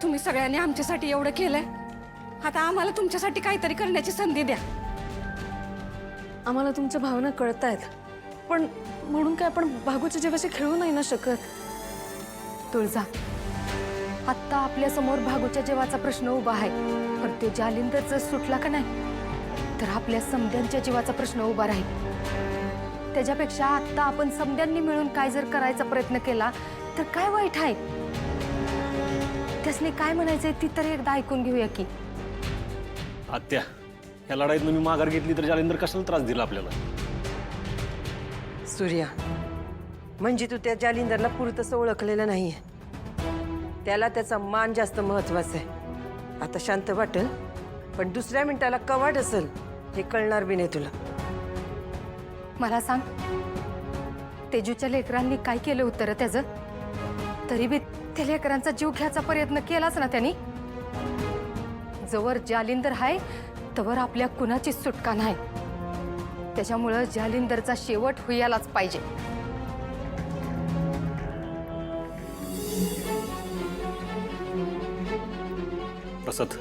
तुम्ही सगळ्यांनी आमच्यासाठी एवढं केलंय, आता आम्हाला तुमच्यासाठी काहीतरी करण्याची संधी द्या. आम्हाला तुमच्या भावना कळतायत, पण म्हणून काय आपण भागूच्या जीवाशी खेळू नाही ना शकत. तुळजा, आत्ता आपल्या समोर भागूच्या जीवाचा प्रश्न उभा आहे, पण तो जालिंदर जर सुटला का नाही तर आपल्या समद्यांच्या जीवाचा प्रश्न उभा राहील. त्याच्यापेक्षा आत्ता आपण समद्यांनी मिळून काय जर करायचा प्रयत्न केला तर काय वाईट आहे. त्यासने काय म्हणायचंय ती तरी एकदा ऐकून घेऊया की. आत्या, या लढाईत मी माघार घेतली तर जालिंदर कशाला त्रास दिला आपल्याला? सूर्या, म्हणजे तू त्या जालिंदरला पुरतसं ओळखलेलं नाहीये. त्याला त्याचा मान जास्त महत्वाचा आहे. आता शांत वाटेल, पण दुसऱ्या मिनिटाला कवाड असेल हे कळणार बी नाही तुला. मला सांग, तेजूच्या लेकरांनी काय केलं होतं त्याचं? तरी बी त्या लेकरांचा जीव घ्यायचा प्रयत्न केलाच ना त्यांनी. जवळ जालिंदर आहे तवर आपल्या कुणाची सुटका नाही. त्याच्यामुळं जालिंदरचा शेवट होयालाच पाहिजे. प्रसाद,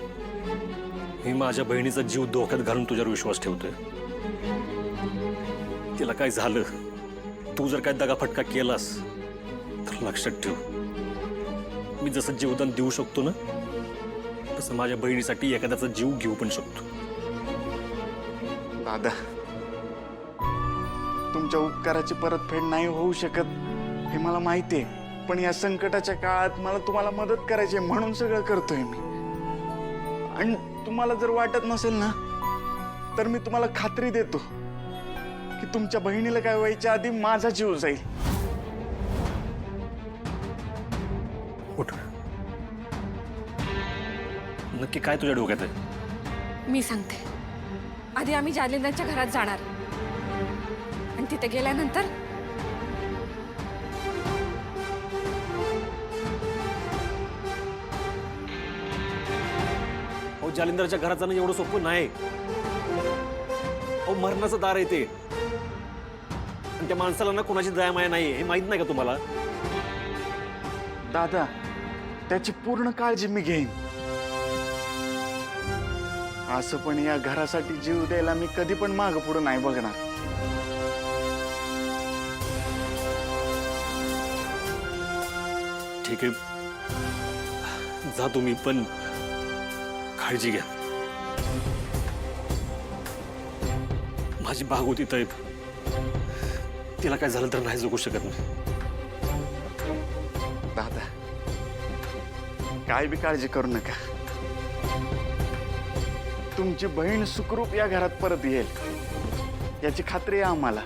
मी माझ्या बहिणीचा जीव धोक्यात घालून तुझ्यावर विश्वास ठेवतोय. तिला काय झालं, तू जर काय दगाफटका केलास तर लक्षात ठेव, मी जसं जीवदान देऊ शकतो ना तसं माझ्या बहिणीसाठी एखाद्याचा जीव घेऊ पण शकतो. दादा, तुमच्या उपकाराची परतफेड नाही होऊ शकत हे मला माहिती आहे, पण या संकटाच्या काळात मला तुम्हाला मदत करायची आहे म्हणून सगळं करतोय मी. आणि तुम्हाला जर वाटत नसेल ना तर मी तुम्हाला खात्री देतो की तुमच्या बहिणीला काय व्हायच्या आधी माझा जीव जाईल. उठ. नक्की काय तुझ्या डोक्यात आहे? मी सांगते, आधी आम्ही जालिंदरच्या घरात जाणार आणि तिथे गेल्यानंतर अहो, जालिंदरच्या घरात जाणं एवढं सोपं नाही. अहो, मरणाचं दार आहे ते. आणि त्या माणसाला ना कोणाची दया माया नाही हे माहित नाही का तुम्हाला? दादा, त्याची पूर्ण काळजी मी घेईन. असं पण या घरासाठी जीव द्यायला मी कधी पण मागं पुढं नाही बघणार. ठीक आहे, जा तुम्ही, पण काळजी घ्या. माझी भागवती तैब, तिला काय झालं तर नाही जगू शकत नाही. दादा, काय बी काळजी करू नका. तुमची बहीण सुखरूप या घरात परत येईल याची खात्री आहे आम्हाला.